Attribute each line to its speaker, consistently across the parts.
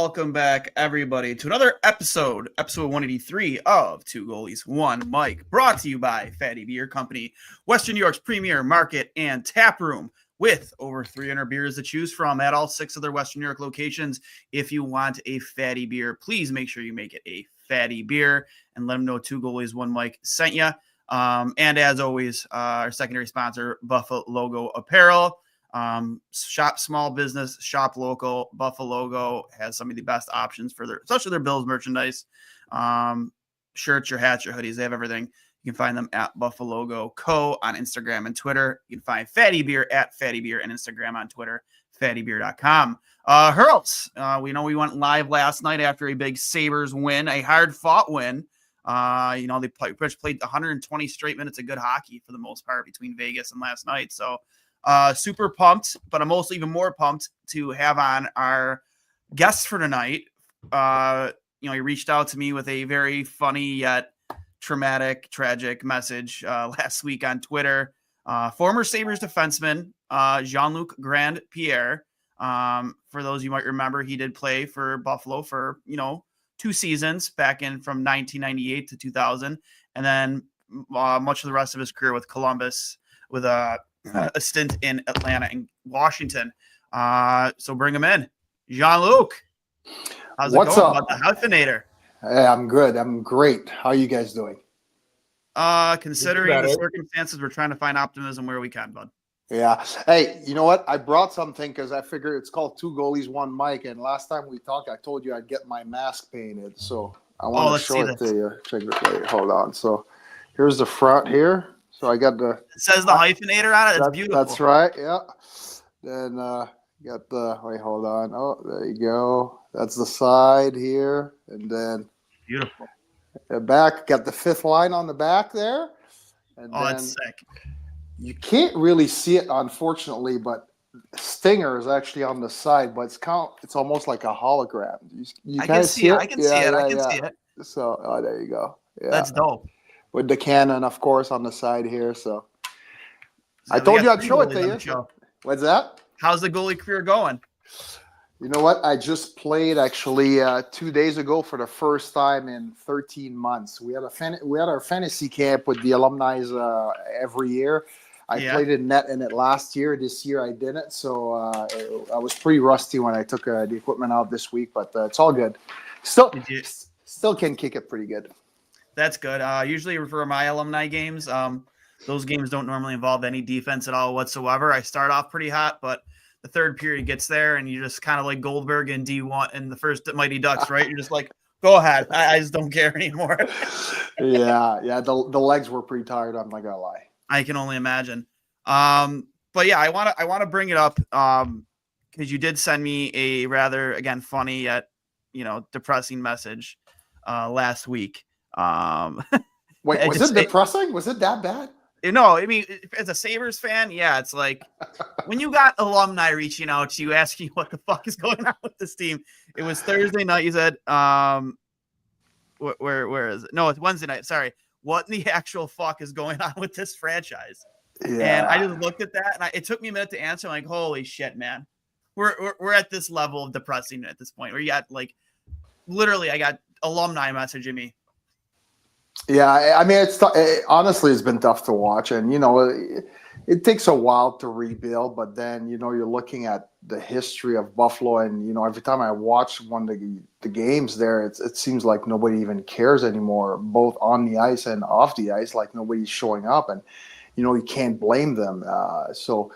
Speaker 1: welcome back, everybody, to another episode 183 of Two Goalies, One Mic, brought to you by Fatty Beer Company, Western New York's premier market and tap room, with over 300 beers to choose from at all 6 of their Western New York locations. If you want a fatty beer, please make sure you make it a fatty beer and let them know Two Goalies, One Mic sent you. And as always, our secondary sponsor, Buffalo Logo Apparel. Shop small business, shop local. Buffalo Logo has some of the best options for especially their Bills merchandise. Shirts, your hats, your hoodies, they have everything. You can find them at Buffalo Logo Co. on Instagram and Twitter. You can find Fatty Beer at Fatty Beer and Instagram on Twitter, fattybeer.com. Hurls, we know we went live last night after a big Sabres win, a hard-fought win. They played 120 straight minutes of good hockey for the most part between Vegas and last night. So super pumped, but I'm also even more pumped to have on our guest for tonight. He reached out to me with a very funny yet traumatic, tragic message last week on Twitter. Former Sabres defenseman Jean-Luc Pierre. For those you might remember, he did play for Buffalo for 2 seasons back in from 1998 to 2000, and then much of the rest of his career with Columbus, with a stint in Atlanta and Washington. So bring him in. Jean-Luc, how's
Speaker 2: What's
Speaker 1: it going
Speaker 2: up?
Speaker 1: about the hyphenator?
Speaker 2: Hey, I'm good. I'm great. How are you guys doing?
Speaker 1: Considering the circumstances, we're trying to find optimism where we can, bud.
Speaker 2: Yeah. Hey, you know what? I brought something because I figure it's called Two Goalies, One Mic. And last time we talked, I told you I'd get my mask painted. So I want to show it to you. Check it. Wait, hold on. So here's the front here. So I got
Speaker 1: It says the hyphenator on it. That's beautiful.
Speaker 2: That's right. Yeah. Then got the, wait, hold on. Oh, there you go. That's the side here. And then
Speaker 1: beautiful.
Speaker 2: The back, got the 5th line on the back there. And
Speaker 1: that's sick.
Speaker 2: You can't really see it, unfortunately, but Stinger is actually on the side, but it's almost like a hologram. You
Speaker 1: can see it. I can see it. I can see it.
Speaker 2: So, there you go. Yeah.
Speaker 1: That's dope.
Speaker 2: With the cannon, of course, on the side here. So I told you I'd show it to you. What's that?
Speaker 1: How's the goalie career going?
Speaker 2: You know what? I just played actually 2 days ago for the first time in 13 months. We had our fantasy camp with the alumni every year. I played in it last year. This year I didn't, so I was pretty rusty when I took the equipment out this week. But it's all good. Still can kick it pretty good.
Speaker 1: That's good. Usually for my alumni games, those games don't normally involve any defense at all whatsoever. I start off pretty hot, but the third period gets there, and you just kind of like Goldberg in D1 and the first Mighty Ducks, right? You're just like, go ahead. I just don't care anymore.
Speaker 2: Yeah. The legs were pretty tired. I'm not gonna lie.
Speaker 1: I can only imagine. But yeah, I want to bring it up because you did send me a rather, again, funny yet depressing message last week.
Speaker 2: Wait, was it depressing? Was it that bad?
Speaker 1: No, I mean, as a Sabres fan, yeah, it's like when you got alumni reaching out to you, asking what the fuck is going on with this team. It was Thursday night. You said, where is it? No, it's Wednesday night. Sorry. What in the actual fuck is going on with this franchise? Yeah. And I just looked at that, and it took me a minute to answer. I'm like, holy shit, man. We're at this level of depressing at this point where you got literally, I got alumni messaging me.
Speaker 2: Yeah, I mean, honestly, it's been tough to watch, and it takes a while to rebuild. But then you're looking at the history of Buffalo, and every time I watch one of the games there, it seems like nobody even cares anymore, both on the ice and off the ice. Like nobody's showing up, and you can't blame them. So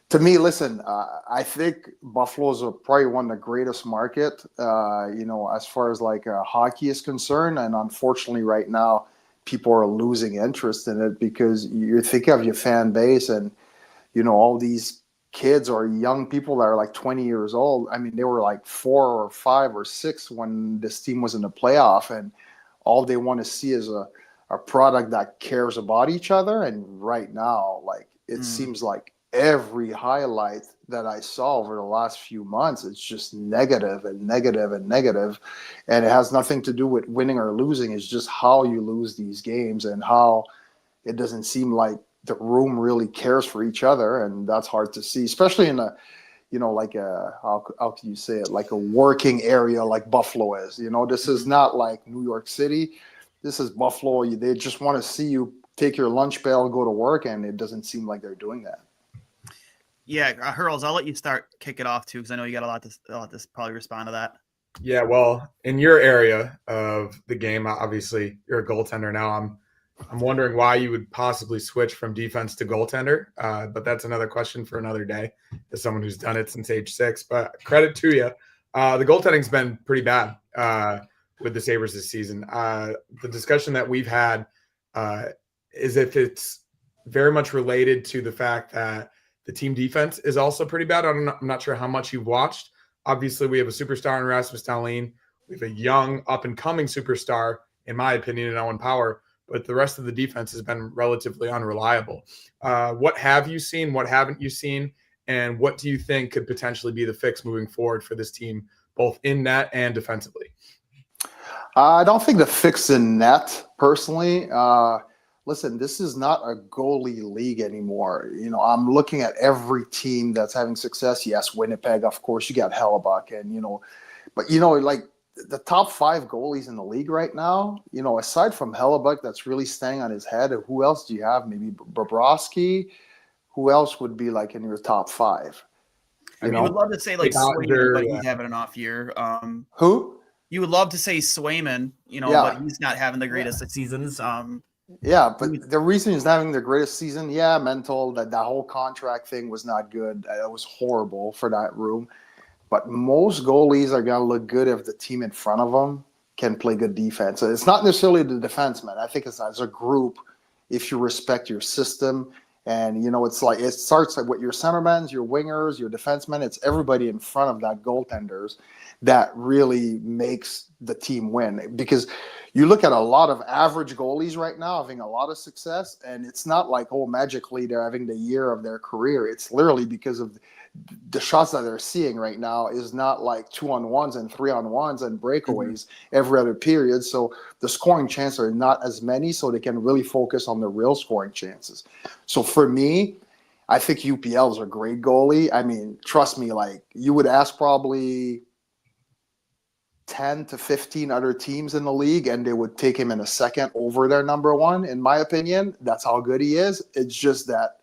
Speaker 2: to me, listen, I think Buffalo is probably one of the greatest market, as far as hockey is concerned. And unfortunately, right now, people are losing interest in it because you're thinking of your fan base and, all these kids or young people that are 20 years old. I mean, they were 4 or 5 or 6 when this team was in the playoff, and all they want to see is a product that cares about each other. And right now, it seems like every highlight that I saw over the last few months, it's just negative and negative and negative. And it has nothing to do with winning or losing. It's just how you lose these games and how it doesn't seem like the room really cares for each other. And that's hard to see, especially in like how can you say it, like a working area like Buffalo is. This is not like New York City. This is Buffalo. They just want to see you take your lunch pail, go to work, and it doesn't seem like they're doing that.
Speaker 1: Yeah, Hurls, I'll let you kick it off too, because I know you got a lot to probably respond to that.
Speaker 3: Yeah, well, in your area of the game, obviously you're a goaltender now. I'm wondering why you would possibly switch from defense to goaltender, but that's another question for another day as someone who's done it since age 6. But credit to you. The goaltending's been pretty bad with the Sabres this season. The discussion that we've had is if it's very much related to the fact that the team defense is also pretty bad. I'm not sure how much you've watched. Obviously, we have a superstar in Rasmus Dahlin. We have a young, up-and-coming superstar, in my opinion, in Owen Power. But the rest of the defense has been relatively unreliable. What have you seen? What haven't you seen? And what do you think could potentially be the fix moving forward for this team, both in net and defensively?
Speaker 2: I don't think the fix in net, personally. Listen, this is not a goalie league anymore. I'm looking at every team that's having success. Yes, Winnipeg, of course, you got Hellebuck, but like the top 5 goalies in the league right now, aside from Hellebuck, that's really staying on his head. Who else do you have? Maybe Bobrovsky. Who else would be like in your top 5?
Speaker 1: You would love to say like Swayman, but he's having an off year.
Speaker 2: Who?
Speaker 1: You would love to say Swayman, but he's not having the greatest of seasons.
Speaker 2: Yeah, but the reason he's not having the greatest season, mental, that whole contract thing was not good. It was horrible for that room. But most goalies are going to look good if the team in front of them can play good defense. It's not necessarily the defenseman. I think it's as a group, if you respect your system. And, it's like it starts with your centermen, your wingers, your defensemen. It's everybody in front of that goaltenders that really makes the team win. Because you look at a lot of average goalies right now having a lot of success, and it's not like, magically they're having the year of their career. It's literally because of the shots that they're seeing right now is not like 2-on-1s and 3-on-1s and breakaways every other period. So the scoring chances are not as many, so they can really focus on the real scoring chances. So for me, I think UPL is a great goalie. I mean, trust me, like you would ask probably 10 to 15 other teams in the league, and they would take him in a second over their number 1, in my opinion. That's how good he is. It's just that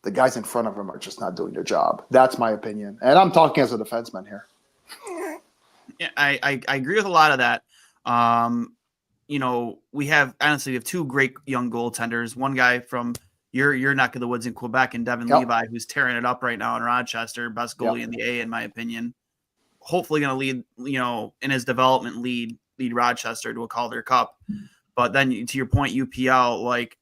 Speaker 2: the guys in front of him are just not doing their job. That's my opinion. And I'm talking as a defenseman here.
Speaker 1: Yeah, I agree with a lot of that. We have 2 great young goaltenders. One guy from your neck of the woods in Quebec, and Devin Levi, who's tearing it up right now in Rochester, best goalie in the A, in my opinion. Hopefully going to lead, in his development, lead Rochester to a Calder Cup. But then to your point, UPL, like,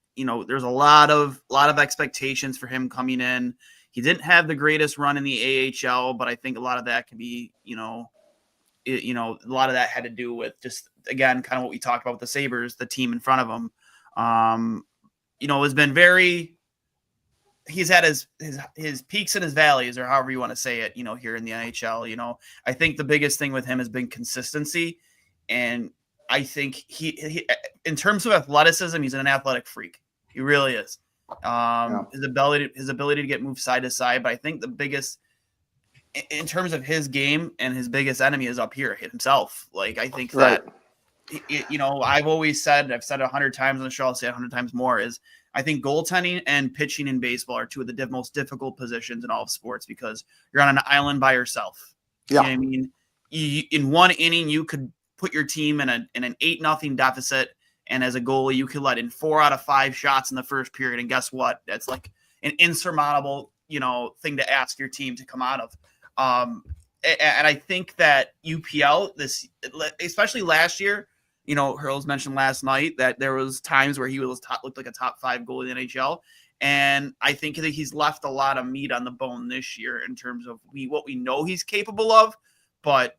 Speaker 1: there's a lot of expectations for him coming in. He didn't have the greatest run in the AHL, but I think a lot of that can be, a lot of that had to do with just, again, kind of what we talked about with the Sabres, the team in front of him. Has been he's had his peaks and his valleys, or however you want to say it, here in the NHL. I think the biggest thing with him has been consistency. And I think he in terms of athleticism, he's an athletic freak. He really is. His ability to get moved side to side. But I think the biggest, in terms of his game, and his biggest enemy is up here, himself. Like, I think that, I've always said, I've said it 100 times on the show, I'll say it 100 times more, is I think goaltending and pitching in baseball are 2 of the most difficult positions in all of sports, because you're on an island by yourself.
Speaker 2: Yeah.
Speaker 1: You know what I mean? In one inning, you could put your team in an 8-0 deficit, and as a goalie, you could let in 4 out of 5 shots in the first period, and guess what? That's like an insurmountable, thing to ask your team to come out of. And I think that UPL, especially last year, Hurls mentioned last night that there was times where he looked like a top 5 goalie in the NHL, and I think that he's left a lot of meat on the bone this year in terms of what we know he's capable of. But,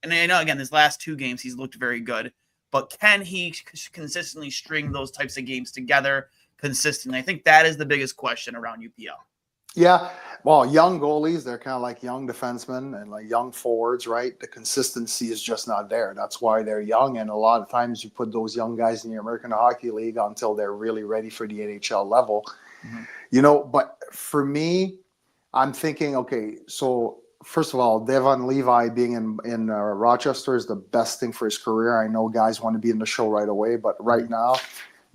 Speaker 1: and I know, again, his last 2 games, he's looked very good. But can he consistently string those types of games together consistently? I think that is the biggest question around UPL.
Speaker 2: Yeah. Well, young goalies, they're kind of like young defensemen and like young forwards, right? The consistency is just not there. That's why they're young. And a lot of times you put those young guys in the American Hockey League until they're really ready for the NHL level. Mm-hmm. But for me, I'm thinking, okay, so first of all, Devon Levi being in Rochester is the best thing for his career. I know guys want to be in the show right away, but right now,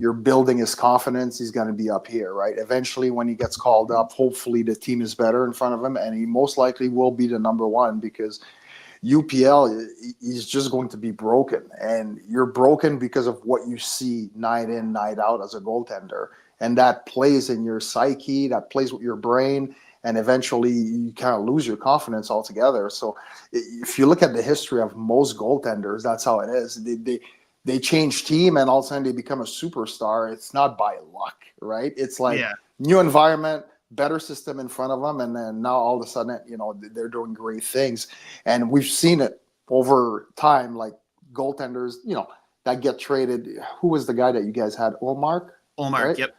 Speaker 2: you're building his confidence. He's going to be up here, right? Eventually, when he gets called up, hopefully the team is better in front of him, and he most likely will be the number one because UPL, he's just going to be broken. And you're broken because of what you see night in, night out as a goaltender. And that plays in your psyche, that plays with your brain, and eventually you kind of lose your confidence altogether. So if you look at the history of most goaltenders, that's how it is. They change team and all of a sudden they become a superstar. It's not by luck, right? It's like new environment, better system in front of them, and then now all of a sudden, they're doing great things. And we've seen it over time, like goaltenders, that get traded. Who was the guy that you guys had? Olmark, right?
Speaker 1: Yep.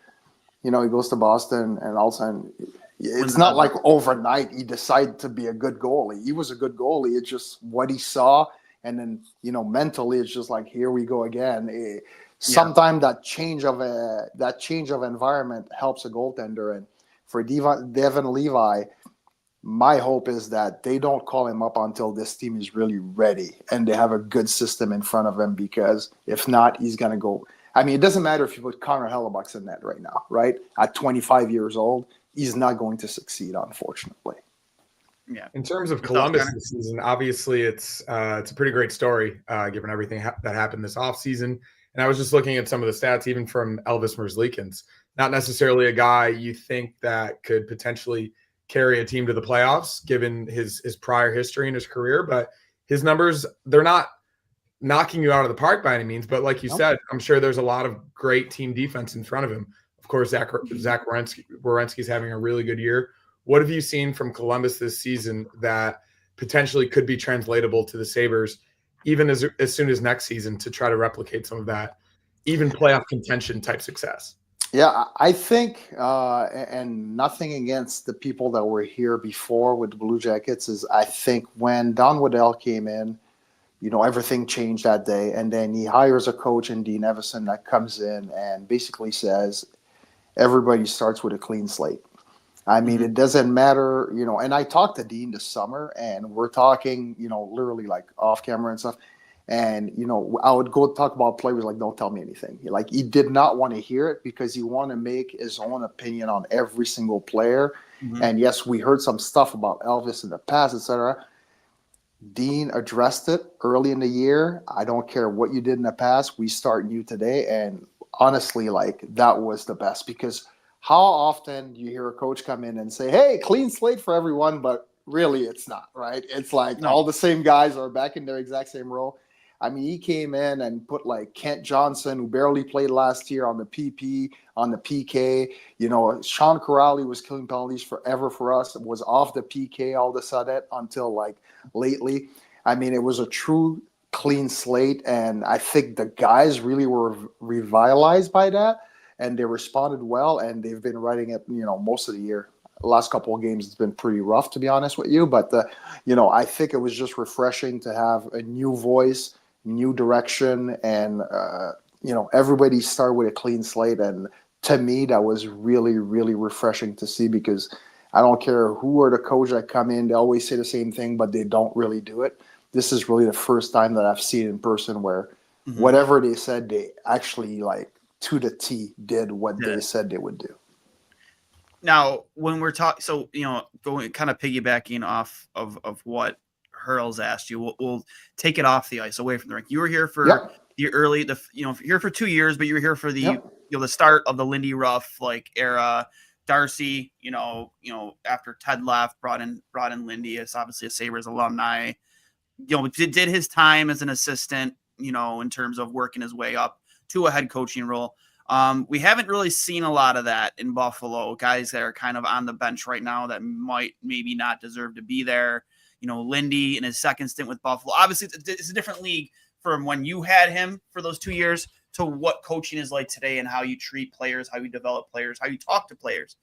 Speaker 2: He goes to Boston, and all of a sudden, it's not like overnight he decided to be a good goalie. He was a good goalie. It's just what he saw, and then mentally, it's just like, here we go again. Sometimes that change of environment helps a goaltender. And for Devon Levi, my hope is that they don't call him up until this team is really ready and they have a good system in front of him, because if not, he's going to go. I mean, it doesn't matter if you put Connor Hellebuck's in net right now, right? At 25 years old, he's not going to succeed, unfortunately.
Speaker 1: Yeah.
Speaker 3: In terms of Columbus this season, obviously it's a pretty great story given everything that happened this offseason. And I was just looking at some of the stats, even from Elvis Merzlikins. Not necessarily a guy you think that could potentially carry a team to the playoffs, given his prior history in his career. But his numbers, they're not knocking you out of the park by any means. But like you said, I'm sure there's a lot of great team defense in front of him. Of course, Zach Werenski's having a really good year. What have you seen from Columbus this season that potentially could be translatable to the Sabres, even as soon as next season, to try to replicate some of that, even playoff contention type success?
Speaker 2: Yeah, I think, and nothing against the people that were here before with the Blue Jackets, is I think when Don Waddell came in, everything changed that day. And then he hires a coach in Dean Evison that comes in and basically says, everybody starts with a clean slate. I mean, it doesn't matter, and I talked to Dean this summer, and we're talking, literally like off camera and stuff. And, I would go talk about players like, don't tell me anything. Like, he did not want to hear it because he wanted to make his own opinion on every single player. Mm-hmm. And yes, we heard some stuff about Elvis in the past, etc. Dean addressed it early in the year. I don't care what you did in the past. We start new today. And honestly, like, that was the best, because how often do you hear a coach come in and say, hey, clean slate for everyone, but really it's not, right? It's like all the same guys are back in their exact same role. I mean, he came in and put like Kent Johnson, who barely played last year, on the PP, on the PK. Sean Corrali was killing penalties forever for us. It was off the PK all of a sudden until like lately. I mean, it was a true clean slate, and I think the guys really were revitalized by that. And they responded well, and they've been riding it, most of the year. The last couple of games, it's been pretty rough, to be honest with you. But, I think it was just refreshing to have a new voice, new direction, and, everybody started with a clean slate. And to me, that was really, really refreshing to see, because I don't care who are the coach that come in. They always say the same thing, but they don't really do it. This is really the first time that I've seen it in person where whatever they said, they actually, like, to the T did what they said they would do.
Speaker 1: Now, when we're talking, so, going kind of piggybacking off of what Hurls asked you, we'll take it off the ice, away from the rink. You were here for here for 2 years, but you were here for the the start of the Lindy Ruff era. Darcy, after Ted left, brought in Lindy. It's obviously a Sabres alumni. Did his time as an assistant, in terms of working his way up to a head coaching role. We haven't really seen a lot of that in Buffalo. Guys that are kind of on the bench right now that might maybe not deserve to be there. Lindy in his second stint with Buffalo. Obviously, it's a different league from when you had him for those 2 years to what coaching is like today and how you treat players, how you develop players, how you talk to players.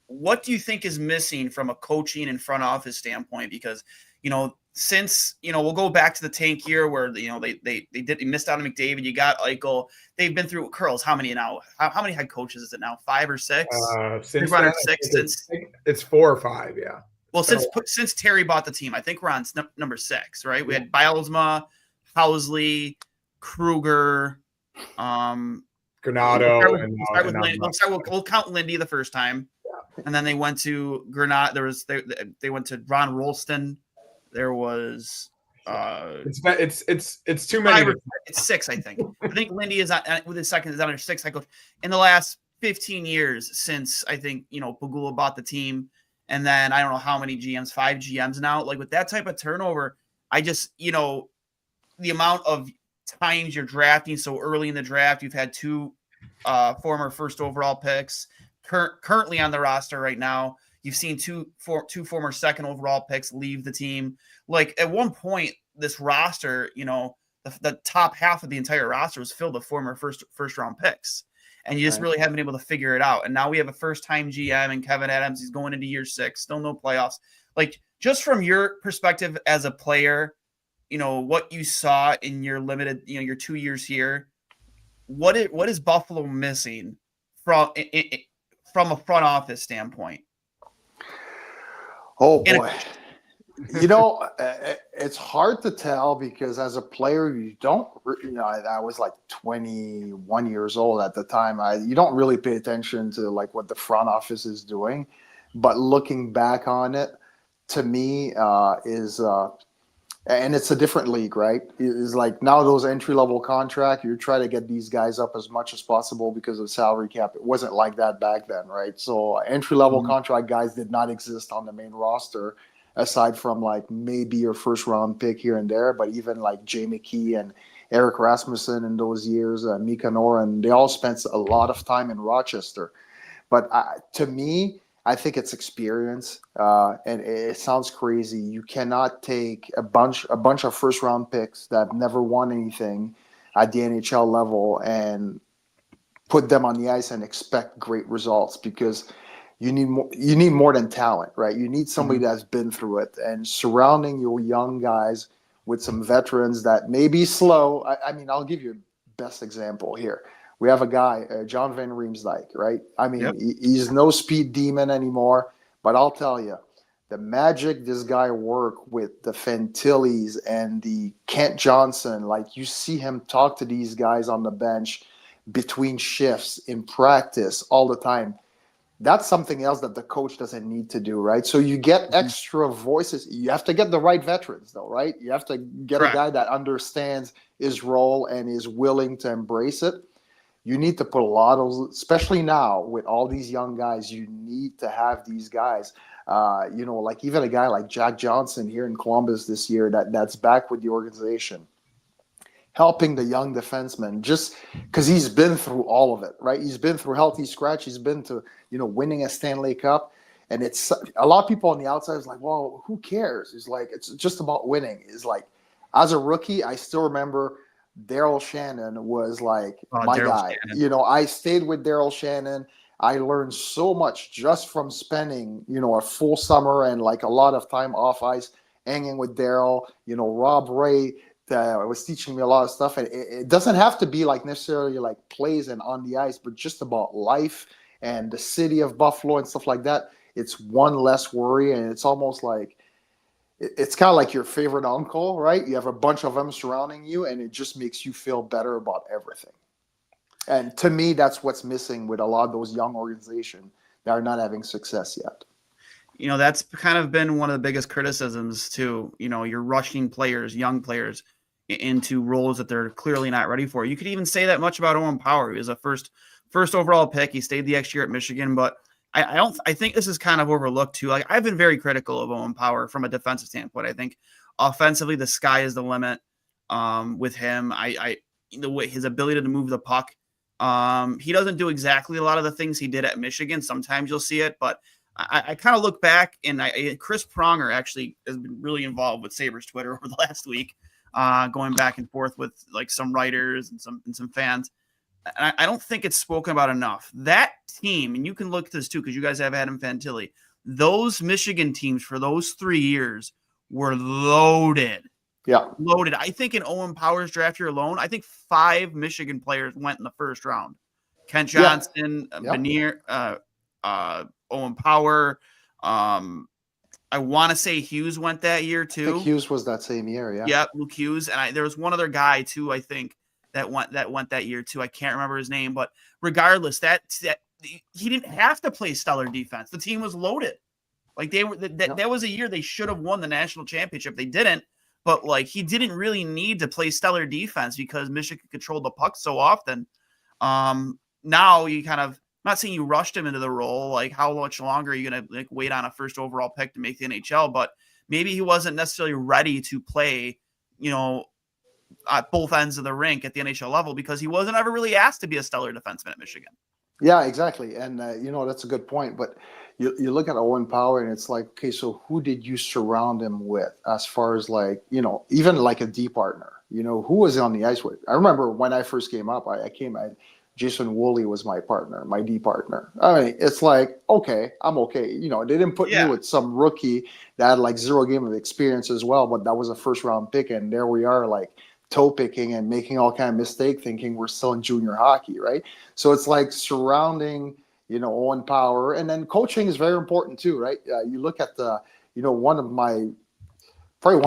Speaker 1: What do you think is missing from a coaching and front office standpoint? Because, since, we'll go back to the tank year where, they missed out on McDavid. You got Eichel. They've been through Curls. How many now? How many head coaches is it now? 5 or 6?
Speaker 3: Since then, it's 4 or 5. Yeah.
Speaker 1: Well, since Terry bought the team, I think we're on number 6, right? We had Bilesma, Housley, Kruger,
Speaker 3: Granado.
Speaker 1: We'll count Lindy the first time, and then they went to Granado. They went to Ron Rolston. There was
Speaker 3: it's too many.
Speaker 1: It's 6, I think. I think Lindy is with his second is on her 6th head coach in the last 15 years since I think Pagula bought the team. And then I don't know how many GMs, 5 GMs now. Like with that type of turnover, I just, the amount of times you're drafting so early in the draft, you've had 2 former first overall picks currently on the roster right now. You've seen two former second overall picks leave the team. Like at one point, this roster, the top half of the entire roster was filled with former first round picks. And you just really haven't been able to figure it out. And now we have a first-time GM and Kevin Adams. He's going into year 6, still no playoffs. Like, just from your perspective as a player, what you saw in your limited, your 2 years here, what is Buffalo missing from a front office standpoint?
Speaker 2: Oh, boy. It's hard to tell because as a player, you don't, I was like 21 years old at the time. You don't really pay attention to like what the front office is doing. But looking back on it, to me, and it's a different league, right? It's like now those entry-level contract, you try to get these guys up as much as possible because of salary cap. It wasn't like that back then, right? So entry-level contract guys did not exist on the main roster, aside from like maybe your first round pick here and there, but even like Jay McKee and Eric Rasmussen in those years, Mika Noren, they all spent a lot of time in Rochester. But to me, I think it's experience, and it sounds crazy. You cannot take a bunch of first round picks that have never won anything at the NHL level and put them on the ice and expect great results because you need more than talent, right? You need somebody that's been through it, and surrounding your young guys with some veterans that may be slow. I mean, I'll give you a best example here. We have a guy, John Van Riemsdyk, right? I mean, he's no speed demon anymore, but I'll tell you, the magic this guy worked with the Fantillis and the Kent Johnson, like you see him talk to these guys on the bench between shifts in practice all the time. That's something else that the coach doesn't need to do, right? So you get extra voices. You have to get the right veterans, though, right? You have to get a guy that understands his role and is willing to embrace it. You need to put a lot of, especially now with all these young guys, you need to have these guys. Like even a guy like Jack Johnson here in Columbus this year that's back with the organization, helping the young defenseman just because he's been through all of it, right? He's been through healthy scratch. He's been to, winning a Stanley Cup. And it's a lot of people on the outside is like, well, who cares? It's like, it's just about winning. It's like, as a rookie, I still remember Daryl Shannon was like my guy. Shannon. I stayed with Daryl Shannon. I learned so much just from spending, a full summer and like a lot of time off ice hanging with Daryl. Rob Ray was teaching me a lot of stuff. And it doesn't have to be like necessarily like plays and on the ice, but just about life and the city of Buffalo and stuff like that. It's one less worry. And it's almost like, it's kind of like your favorite uncle, right? You have a bunch of them surrounding you, and it just makes you feel better about everything. And to me, that's what's missing with a lot of those young organizations that are not having success yet.
Speaker 1: That's kind of been one of the biggest criticisms too. You're rushing players, young players, into roles that they're clearly not ready for. You could even say that much about Owen Power. He was a first overall pick. He stayed the extra year at Michigan, but I think this is kind of overlooked too. Like I've been very critical of Owen Power from a defensive standpoint. I think offensively, the sky is the limit with him. The way his ability to move the puck. He doesn't do exactly a lot of the things he did at Michigan. Sometimes you'll see it, but I kind of look back and Chris Pronger actually has been really involved with Sabres Twitter over the last week, going back and forth with like some writers and some fans. And I don't think it's spoken about enough. That team, and you can look at this too, because you guys have Adam Fantilli, those Michigan teams for those 3 years were loaded.
Speaker 2: Yeah.
Speaker 1: Loaded. I think in Owen Power's draft year alone, I think 5 Michigan players went in the first round. Kent Johnson, Benier, Owen Power. I want to say Hughes went that year too.
Speaker 2: I think Hughes was that same year. Yeah.
Speaker 1: Yeah, Luke Hughes, and there was one other guy too. I think that went that year too. I can't remember his name, but regardless, that he didn't have to play stellar defense. The team was loaded. Like they were that was a year they should have won the national championship. They didn't, but like he didn't really need to play stellar defense because Michigan controlled the puck so often. Now you kind of, I'm not saying you rushed him into the role. Like how much longer are you gonna like wait on a first overall pick to make the NHL? But maybe he wasn't necessarily ready to play, at both ends of the rink at the NHL level because he wasn't ever really asked to be a stellar defenseman at Michigan.
Speaker 2: Yeah, exactly. And, that's a good point. But you look at Owen Power and it's like, okay, so who did you surround him with as far as like, even like a D partner? Who was he on the ice with? I remember when I first came up, Jason Woolley was my partner, my D partner. I mean, it's like, okay, I'm okay. They didn't put me with some rookie that had like 0 game of experience as well, but that was a first round pick. And there we are like toe picking and making all kind of mistake thinking we're still in junior hockey, right? So it's like surrounding, Owen Power. And then coaching is very important too, right? You look at probably one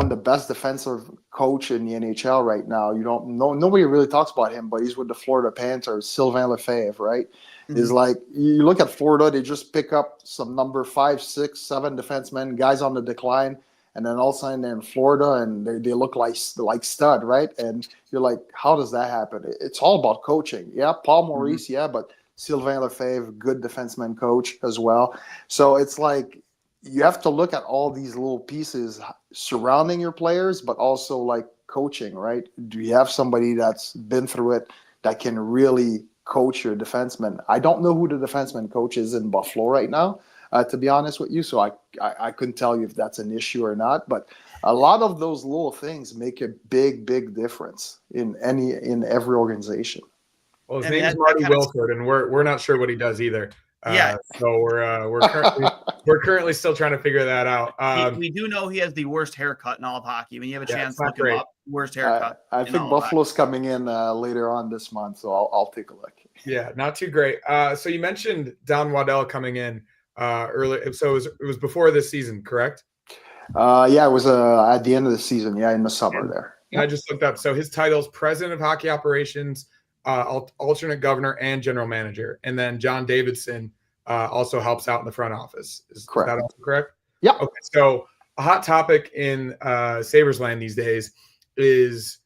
Speaker 2: of the best defensive coach in the NHL right now. Nobody really talks about him, but he's with the Florida Panthers, Sylvain Lefebvre, right? Mm-hmm. Is like, you look at Florida, they just pick up some number 5, 6, 7 defensemen, guys on the decline, and then all of a sudden they're in Florida and they look like stud, right? And you're like, how does that happen? It's all about coaching. Yeah, Paul Maurice, but Sylvain Lefebvre, good defenseman coach as well. So it's like, you have to look at all these little pieces surrounding your players, but also like coaching, right? Do you have somebody that's been through it that can really coach your defenseman? I don't know who the defenseman coach is in Buffalo right now, to be honest with you. So I couldn't tell you if that's an issue or not, but a lot of those little things make a big, big difference in every organization.
Speaker 3: Well, his name is Marty Wilford, and we're not sure what he does either. So we're currently still trying to figure that out.
Speaker 1: We do know he has the worst haircut in all of hockey. When you have a chance to look him up, worst haircut.
Speaker 2: I think Buffalo's coming in later on this month, so I'll take a look.
Speaker 3: Yeah, not too great. So you mentioned Don Waddell coming in early. So it was before this season, correct?
Speaker 2: It was at the end of the season. Yeah, in the summer there.
Speaker 3: I just looked up. So his title is President of Hockey Operations, alternate governor, and general manager. And then John Davidson also helps out in the front office. Is that also correct?
Speaker 2: Yeah.
Speaker 3: Okay. So a hot topic in Sabres land these days is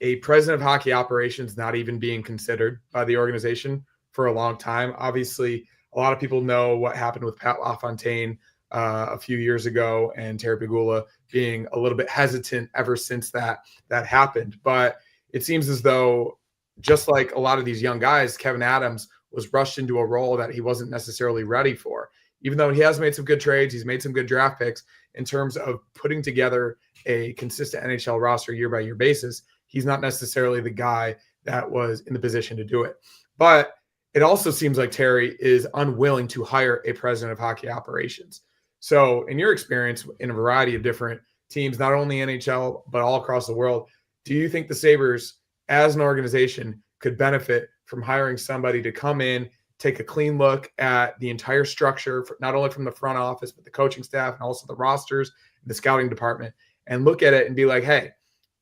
Speaker 3: a president of hockey operations not even being considered by the organization for a long time. Obviously, a lot of people know what happened with Pat LaFontaine a few years ago and Terry Pegula being a little bit hesitant ever since that happened. But it seems as though, just like a lot of these young guys, Kevin Adams was rushed into a role that he wasn't necessarily ready for. Even though he has made some good trades, he's made some good draft picks in terms of putting together a consistent NHL roster year by year basis. He's not necessarily the guy that was in the position to do it. But it also seems like Terry is unwilling to hire a president of hockey operations. So in your experience in a variety of different teams, not only NHL, but all across the world, do you think the Sabres as an organization could benefit from hiring somebody to come in, take a clean look at the entire structure, not only from the front office, but the coaching staff and also the rosters, the scouting department, and look at it and be like, hey,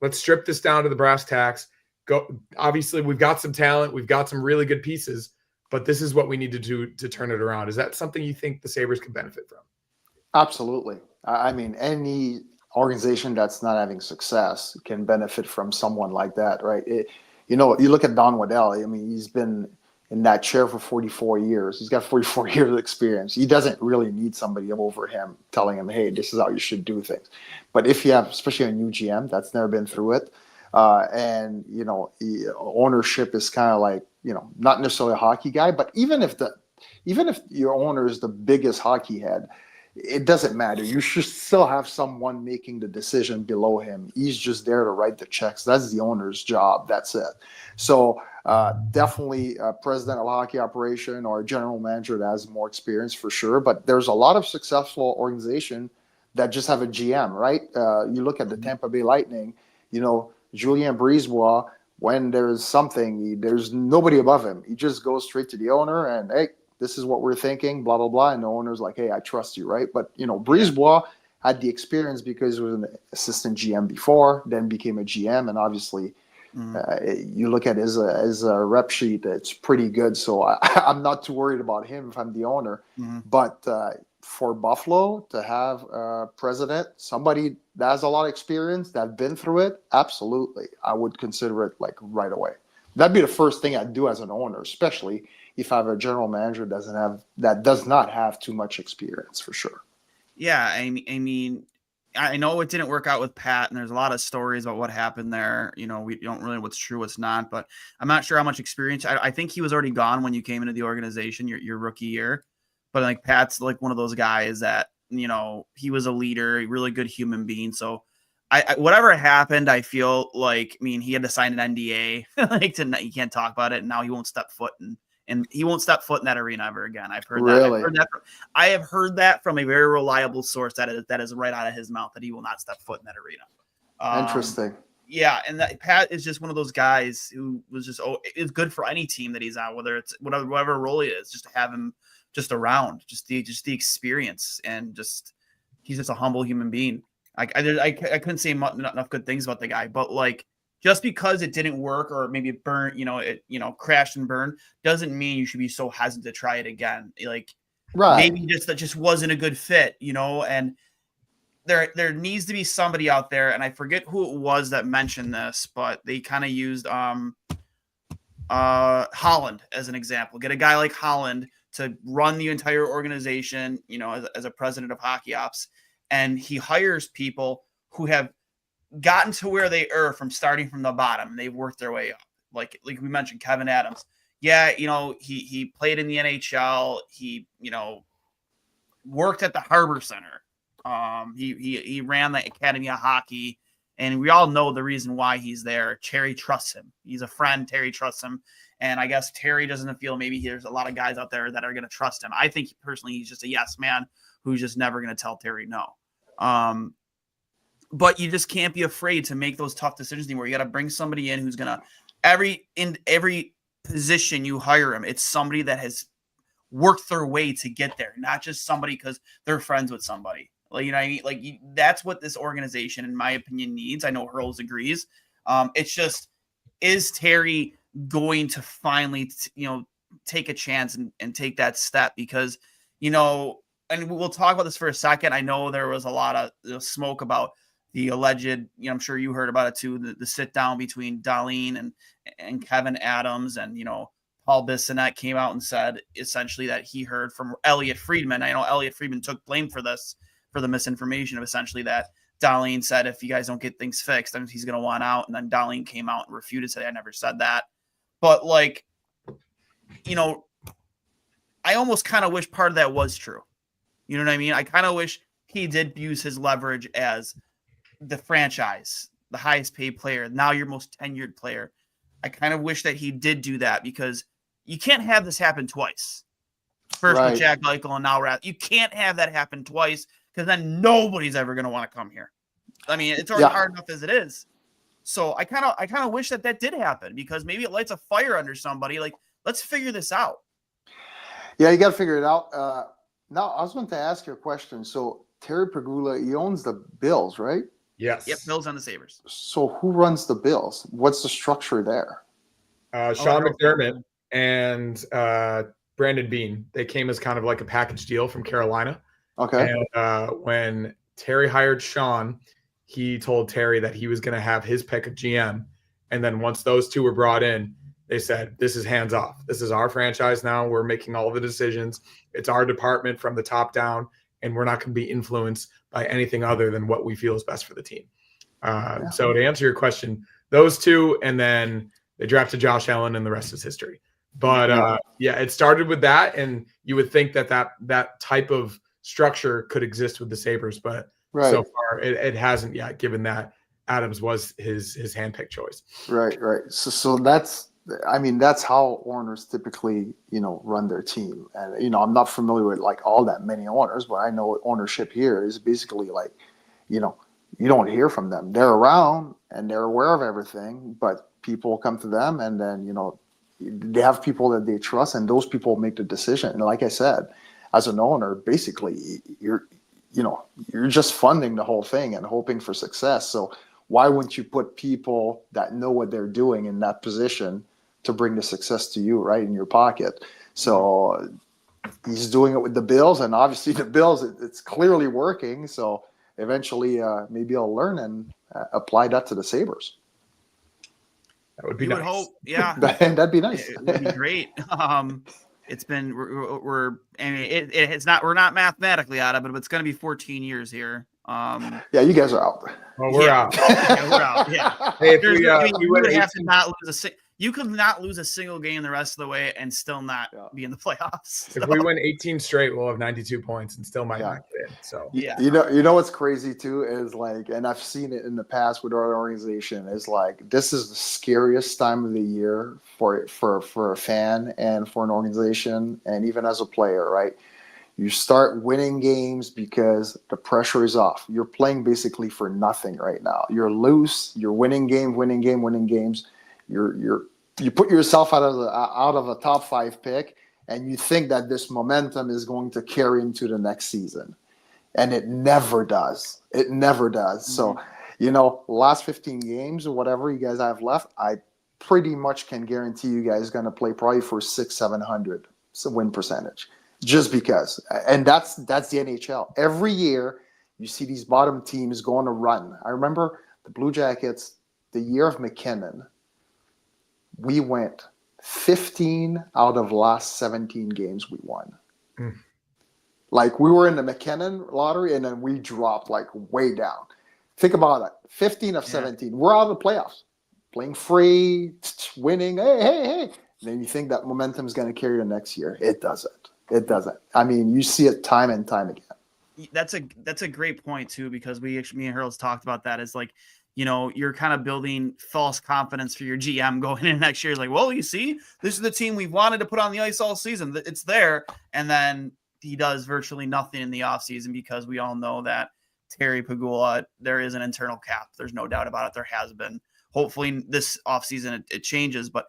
Speaker 3: let's strip this down to the brass tacks. Obviously, we've got some talent. We've got some really good pieces, but this is what we need to do to turn it around. Is that something you think the Sabres can benefit from?
Speaker 2: Absolutely. I mean, any organization that's not having success can benefit from someone like that, right? You look at Don Waddell. I mean, he's been in that chair for 44 years. He's got 44 years of experience. He doesn't really need somebody over him telling him, hey, this is how you should do things. But if you have, especially a new GM that's never been through it, and, ownership is kind of like, not necessarily a hockey guy, but even if your owner is the biggest hockey head, it doesn't matter. You should still have someone making the decision below him. He's just there to write the checks. That's the owner's job. That's it. So definitely a president of a hockey operation or a general manager that has more experience for sure. But there's a lot of successful organization that just have a GM, right? You look at the Tampa Bay Lightning, Julien Brisebois, when there's something, there's nobody above him. He just goes straight to the owner and, hey, this is what we're thinking, blah, blah, blah. And the owner's like, hey, I trust you, right? But, Brisebois had the experience because he was an assistant GM before, then became a GM. And obviously, you look at his rep sheet, it's pretty good. So I'm not too worried about him if I'm the owner. But for Buffalo to have a president, somebody that has a lot of experience, that's been through it, absolutely. I would consider it like right away. That'd be the first thing I'd do as an owner, especially if I have a general manager that does not have too much experience, for sure.
Speaker 1: Yeah, I mean, I know it didn't work out with Pat, and there's a lot of stories about what happened there. We don't really know what's true, what's not, but I'm not sure how much experience. I think he was already gone when you came into the organization your rookie year. But like Pat's like one of those guys that, he was a leader, a really good human being. So I whatever happened, I feel like, he had to sign an NDA, he can't talk about it. And now he won't step foot and he won't step foot in that arena ever again. I've heard that. I have heard that from a very reliable source that is right out of his mouth, that he will not step foot in that arena.
Speaker 2: Interesting.
Speaker 1: Yeah, and that Pat is just one of those guys who was just it's good for any team that he's on, whether it's whatever role he is, just to have him just around, just the experience, and just he's just a humble human being. I couldn't say enough good things about the guy, but like, just because it didn't work or maybe it burned, it crashed and burned, doesn't mean you should be so hesitant to try it again. Like,
Speaker 2: right.
Speaker 1: Maybe that just wasn't a good fit, and there needs to be somebody out there, and I forget who it was that mentioned this, but they kind of used Holland as an example. Get a guy like Holland to run the entire organization, as a president of hockey ops, and he hires people who have gotten to where they are from starting from the bottom. They've worked their way up. Like we mentioned, Kevin Adams. Yeah, he played in the NHL. He, worked at the Harbor Center. He ran the Academy of Hockey, and we all know the reason why he's there. Terry trusts him. He's a friend. Terry trusts him. And I guess Terry doesn't feel maybe there's a lot of guys out there that are going to trust him. I think personally he's just a yes man who's just never going to tell Terry no. But you just can't be afraid to make those tough decisions anymore. You got to bring somebody in who's going to in every position you hire him, it's somebody that has worked their way to get there, not just somebody because they're friends with somebody. Like, what I mean? Like, that's what this organization, in my opinion, needs. I know Hurls agrees. It's just, is Terry going to finally, take a chance and take that step? Because, and we'll talk about this for a second. I know there was a lot of smoke about the alleged, I'm sure you heard about it too, the sit down between Darlene and Kevin Adams, and, Paul Bissonnette came out and said essentially that he heard from Elliot Friedman. I know Elliot Friedman took blame for this, for the misinformation of essentially that Darlene said, if you guys don't get things fixed, then he's going to want out. And then Darlene came out and refuted, said, I never said that. But like, I almost kind of wish part of that was true. You know what I mean? I kind of wish he did use his leverage as the franchise, the highest paid player, now your most tenured player. I kind of wish that he did do that, because you can't have this happen twice. First with Jack Eichel and now Rath. You can't have that happen twice, because then nobody's ever going to want to come here. I mean, it's already hard enough as it is. So I kind of wish that did happen, because maybe it lights a fire under somebody. Like, let's figure this out.
Speaker 2: Yeah, you got to figure it out. Now, I was going to ask you a question. So Terry Pegula, he owns the Bills, right?
Speaker 3: Yes.
Speaker 1: Yep, Bills on the Sabres.
Speaker 2: So who runs the Bills? What's the structure there?
Speaker 3: Sean McDermott and Brandon Bean. They came as kind of like a package deal from Carolina.
Speaker 2: Okay.
Speaker 3: And when Terry hired Sean, he told Terry that he was going to have his pick of GM. And then once those two were brought in, they said, this is hands off. This is our franchise now. We're making all the decisions. It's our department from the top down, and we're not going to be influenced by anything other than what we feel is best for the team. So to answer your question, those two, and then they drafted Josh Allen, and the rest is history. But it started with that, and you would think that type of structure could exist with the Sabres, but so far it hasn't yet, given that Adams was his handpicked choice.
Speaker 2: Right. So that's I mean, that's how owners typically, run their team. And, I'm not familiar with like all that many owners, but I know ownership here is basically like, you don't hear from them. They're around and they're aware of everything, but people come to them and then, they have people that they trust and those people make the decision. And like I said, as an owner, basically you're just funding the whole thing and hoping for success. So why wouldn't you put people that know what they're doing in that position to bring the success to you, right, in your pocket? So he's doing it with the Bills, and obviously the Bills, it's clearly working. So eventually, maybe I'll learn and apply that to the Sabres.
Speaker 3: That would be
Speaker 1: you
Speaker 3: nice.
Speaker 1: would hope, yeah.
Speaker 2: That'd be nice.
Speaker 1: It would be great. It's been it's not, we're not mathematically out of it, but it's going to be 14 years here.
Speaker 2: Yeah, you guys are out.
Speaker 3: Well, we're out.
Speaker 1: Yeah, we're out. Yeah.
Speaker 3: Hey, if
Speaker 1: you would have to not lose you could not lose a single game the rest of the way and still not be in the playoffs.
Speaker 3: If we win 18 straight, we'll have 92 points and still might not get in. So
Speaker 1: yeah,
Speaker 2: you know what's crazy too is like, and I've seen it in the past with our organization, is like this is the scariest time of the year for a fan and for an organization and even as a player, right? You start winning games because the pressure is off. You're playing basically for nothing right now. You're loose. You're winning games. You put yourself out of a top 5 pick, and you think that this momentum is going to carry into the next season, and it never does. It never does. Mm-hmm. So, last 15 games or whatever you guys have left, I pretty much can guarantee you guys going to play probably for 600-700 win percentage. Just because, and that's the NHL. Every year, you see these bottom teams go on a run. I remember the Blue Jackets, the year of McKinnon, we went 15 out of last 17 games we won. Mm. Like we were in the McKinnon lottery, and then we dropped like way down. Think about it: 15 of 17. We're out of the playoffs, playing free, winning. Hey! And then you think that momentum is going to carry the next year? It doesn't. It doesn't. I mean, you see it time and time again.
Speaker 1: That's a great point too, because me and Hurls talked about that. Is like, you're kind of building false confidence for your GM going into next year. It's like, well, you see, this is the team we've wanted to put on the ice all season. It's there, and then he does virtually nothing in the offseason because we all know that Terry Pagula, there is an internal cap. There's no doubt about it. There has been. Hopefully this offseason it changes, but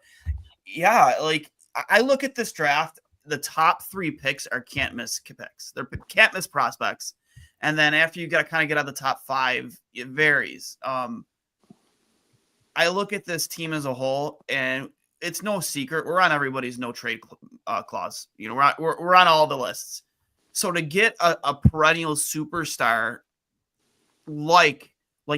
Speaker 1: yeah, like I look at this draft. The top 3 picks are can't miss picks. They're can't miss prospects. And then after you got to kind of get out of the top 5, it varies. I look at this team as a whole, and it's no secret. We're on everybody's no trade clause. We're on all the lists. So to get a perennial superstar like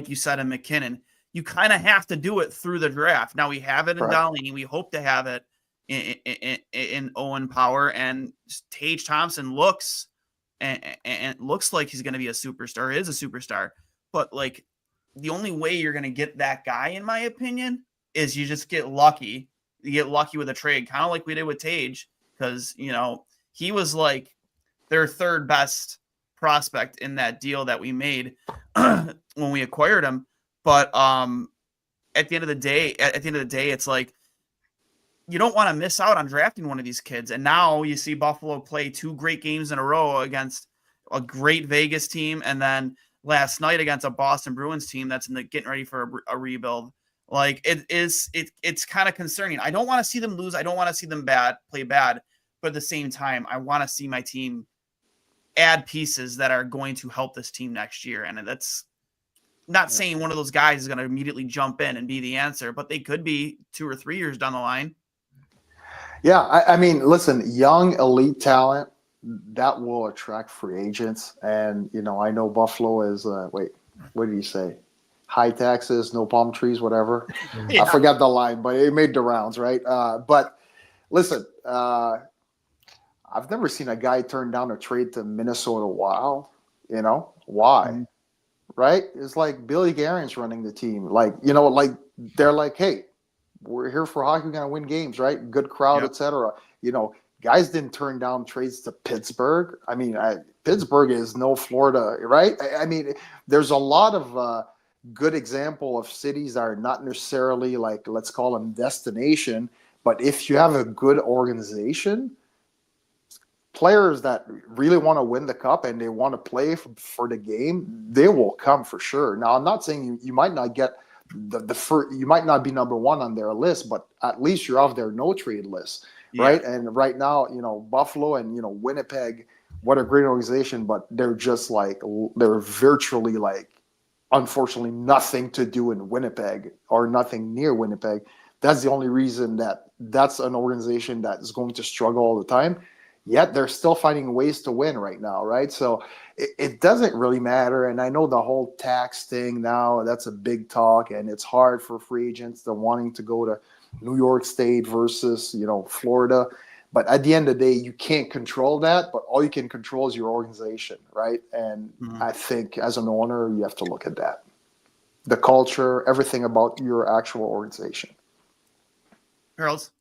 Speaker 1: you said in McKinnon, you kind of have to do it through the draft. Now we have it in Dahlin. We hope to have it in Owen Power, and Tage Thompson looks and looks like he's going to be a superstar, is a superstar. But like the only way you're going to get that guy, in my opinion, is you just get lucky. You get lucky with a trade, kind of like we did with Tage, because he was like their 3rd best prospect in that deal that we made when we acquired him. But at the end of the day, it's like, you don't want to miss out on drafting one of these kids. And now you see Buffalo play 2 great games in a row against a great Vegas team, and then last night against a Boston Bruins team that's getting ready for a rebuild. Like it's kind of concerning. I don't want to see them lose. I don't want to see them play bad. But at the same time, I want to see my team add pieces that are going to help this team next year. And that's not saying one of those guys is going to immediately jump in and be the answer, but they could be 2 or 3 years down the line.
Speaker 2: Yeah, I mean, listen, young elite talent that will attract free agents, and I know Buffalo is. What did he say? High taxes, no palm trees, whatever. Yeah. I forgot the line, but it made the rounds, right? But listen, I've never seen a guy turn down a trade to Minnesota Wild. Why? Mm-hmm. Right? It's like Billy Guerin's running the team. Like they're like, hey, we're here for hockey. We're going to win games, right? Good crowd, etc. Guys didn't turn down trades to Pittsburgh. I mean, Pittsburgh is no Florida, right? I mean, there's a lot of good example of cities that are not necessarily like, let's call them destination, But if you have a good organization, players that really want to win the cup and they want to play for the game, they will come for sure. Now, I'm not saying you might not get the first, you might not be number one on their list, but at least you're off their no trade list, right? And right now, Buffalo and Winnipeg, what a great organization, but they're just they're virtually unfortunately nothing to do in Winnipeg or nothing near Winnipeg. That's the only reason that's an organization that is going to struggle all the time. Yet they're still finding ways to win right now, right? So it doesn't really matter. And I know the whole tax thing now, that's a big talk, and it's hard for free agents that wanting to go to New York State versus, Florida. But at the end of the day, you can't control that, but all you can control is your organization, right? And I think as an owner, you have to look at that. The culture, everything about your actual organization.
Speaker 1: Hurls?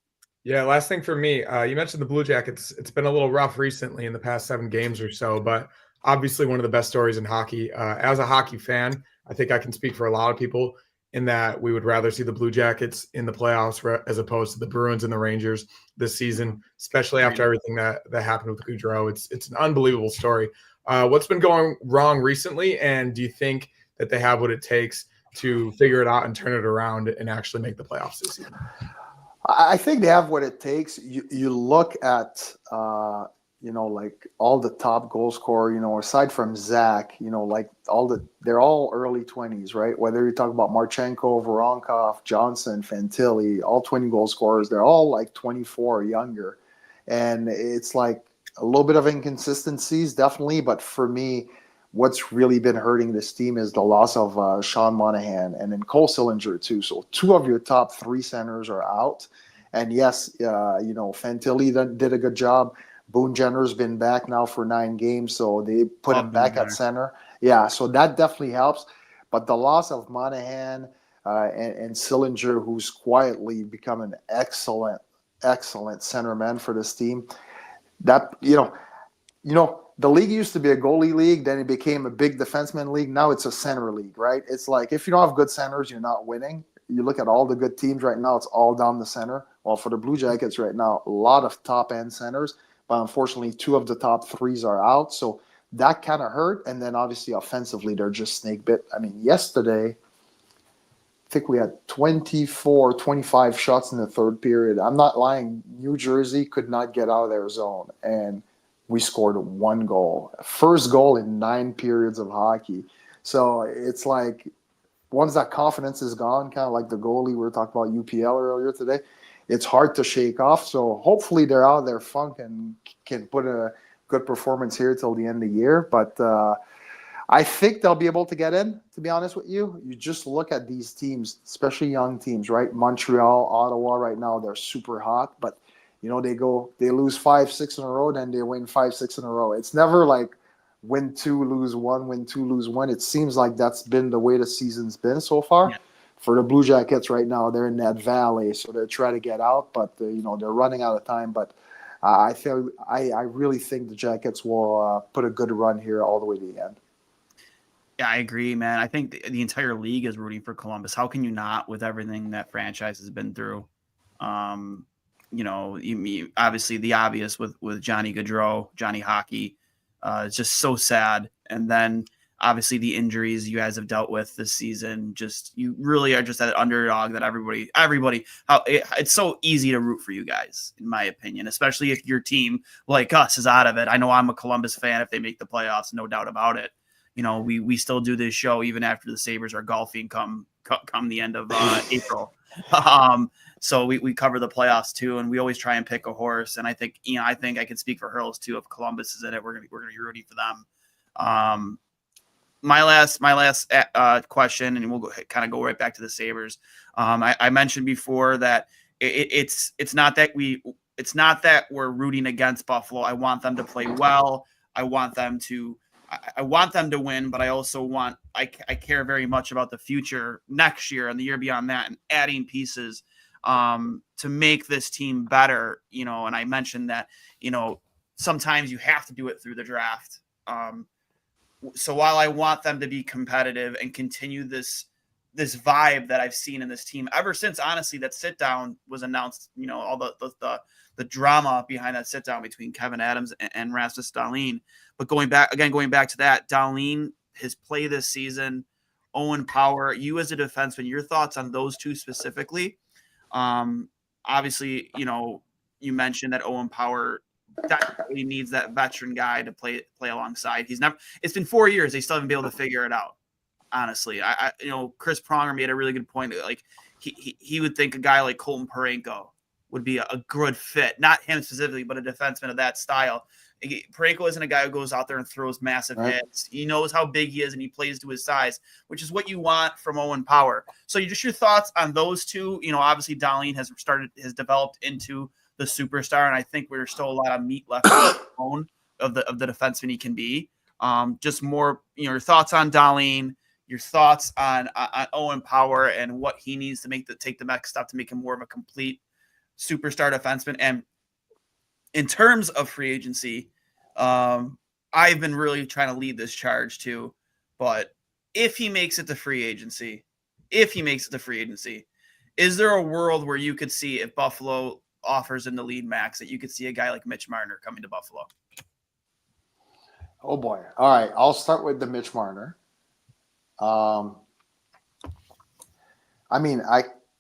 Speaker 3: Yeah, last thing for me, you mentioned the Blue Jackets. It's been a little rough recently in the past 7 games or so, but obviously one of the best stories in hockey. As a hockey fan, I think I can speak for a lot of people in that we would rather see the Blue Jackets in the playoffs as opposed to the Bruins and the Rangers this season, especially after everything that happened with Gaudreau. It's an unbelievable story. What's been going wrong recently, and do you think that they have what it takes to figure it out and turn it around and actually make the playoffs this season?
Speaker 2: I think they have what it takes. You look at, all the top goal scorer, aside from Zach, they're all early 20s, right? Whether you talk about Marchenko, Voronkov, Johnson, Fantilli, all 20 goal scorers, they're all 24 or younger. And it's a little bit of inconsistencies, definitely. But for me, what's really been hurting this team is the loss of Sean Monahan and then Cole Sillinger too. So 2 of your top 3 centers are out. And yes, Fantilli did a good job. Boone Jenner's been back now for 9 games, so they put him back at center. Yeah, so that definitely helps. But the loss of Monahan and Sillinger, who's quietly become an excellent centerman for this team, that the league used to be a goalie league, then it became a big defenseman league. Now it's a center league, right? It's if you don't have good centers, you're not winning. You look at all the good teams right now, it's all down the center. Well, for the Blue Jackets right now, a lot of top-end centers, but unfortunately 2 of the top 3s are out. So that kind of hurt. And then obviously offensively, they're just snake bit. I mean, yesterday, I think we had 24, 25 shots in the third period. I'm not lying. New Jersey could not get out of their zone. And we scored 1 goal. First goal in 9 periods of hockey. So it's once that confidence is gone, kind of like the goalie we were talking about UPL earlier today, it's hard to shake off. So hopefully they're out of their funk and can put a good performance here till the end of the year. But I think they'll be able to get in, to be honest with you. You just look at these teams, especially young teams, right? Montreal, Ottawa right now, they're super hot. But, they lose 5-6 in a row, then they win 5-6 in a row. It's never win 2, lose 1, win 2, lose 1. It seems like that's been the way the season's been so far. Yeah. For the Blue Jackets right now, they're in that valley, so they're trying to get out, but they're running out of time. But I really think the Jackets will put a good run here all the way to the end.
Speaker 1: Yeah, I agree, man. I think the entire league is rooting for Columbus. How can you not, with everything that franchise has been through? Obviously the obvious with Johnny Gaudreau, Johnny Hockey. It's just so sad. And then obviously the injuries you guys have dealt with this season, you really are just that underdog that everybody, it's so easy to root for you guys, in my opinion, especially if your team like us is out of it. I know I'm a Columbus fan if they make the playoffs, no doubt about it. We still do this show even after the Sabres are golfing come the end of April. So we cover the playoffs too, and we always try and pick a horse. And I think I can speak for Hurls too. If Columbus is in it, we're gonna be rooting for them. My last question, and we'll kind of go right back to the Sabres. I mentioned before that it's not that we're rooting against Buffalo. I want them to play well. I want them to win, but I also I care very much about the future next year and the year beyond that, and adding pieces to make this team better. And I mentioned that sometimes you have to do it through the draft. So while I want them to be competitive and continue this this vibe that I've seen in this team ever since, honestly, that sit down was announced. All the drama behind that sit down between Kevin Adams and Rasmus Dahlin. But going back to that, Dahlin, his play this season, Owen Power, you as a defenseman, your thoughts on those two specifically? Obviously, you mentioned that Owen Power definitely needs that veteran guy to play alongside. It's been 4 years. They still haven't been able to figure it out. Honestly, Chris Pronger made a really good point. Like he would think a guy like Colton Parayko would be a good fit, not him specifically, but a defenseman of that style. Parayko isn't a guy who goes out there and throws massive hits. He knows how big he is and he plays to his size, which is what you want from Owen Power. So just your thoughts on those two. Obviously Dahlin has developed into the superstar, and I think there's still a lot of meat left on the bone of the defenseman he can be. Just more, your thoughts on Dahlin, your thoughts on Owen Power and what he needs to take the next step to make him more of a complete superstar defenseman. And in terms of free agency, I've been really trying to lead this charge too. But if he makes it to free agency, is there a world where you could see, if Buffalo offers in the lead max, that you could see a guy like Mitch Marner coming to Buffalo?
Speaker 2: Oh boy. All right. I'll start with the Mitch Marner. I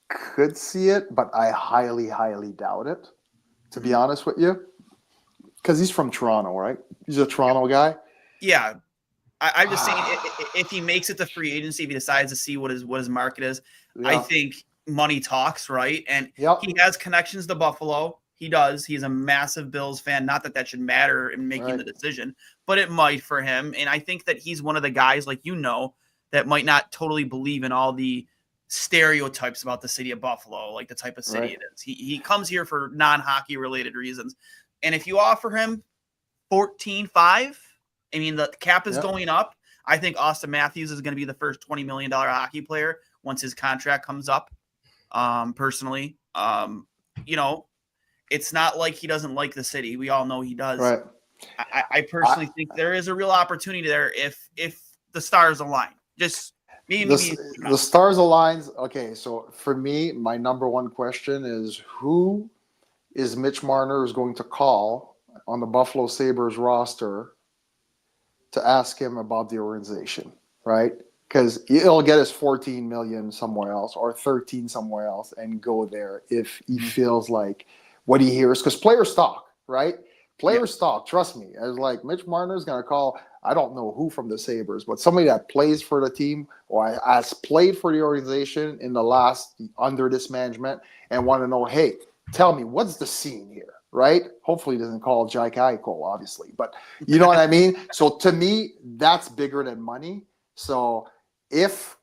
Speaker 2: could see it, but I highly, highly doubt it, to be honest with you. Because he's from Toronto, right? He's a Toronto guy.
Speaker 1: Yeah. I'm just saying, if he makes it to free agency, if he decides to see what his market is, I think money talks, right? And he has connections to Buffalo. He does. He's a massive Bills fan. Not that should matter in making the decision, but it might for him. And I think that he's one of the guys, that might not totally believe in all the stereotypes about the city of Buffalo, like the type of city it is. He comes here for non-hockey related reasons. And if you offer him 14.5, the cap is going up. I think Austin Matthews is going to be the first $20 million hockey player once his contract comes up. Personally, it's not like he doesn't like the city. We all know he does.
Speaker 2: Right.
Speaker 1: I personally think there is a real opportunity there if the stars align. Just maybe
Speaker 2: the stars aligns. Okay, so for me, my number one question is, who is Mitch Marner is going to call on the Buffalo Sabres roster to ask him about the organization, right? Because he'll get his 14 million somewhere else or 13 somewhere else and go there if he feels like what he hears. Because players talk, right? Players talk. Trust me. I was like, Mitch Marner is going to call, I don't know who from the Sabres, but somebody that plays for the team or has played for the organization in the last under this management and want to know, hey, tell me, what's the scene here, right? Hopefully he doesn't call Jack Eichel, obviously. But you know what I mean? So to me, that's bigger than money. So if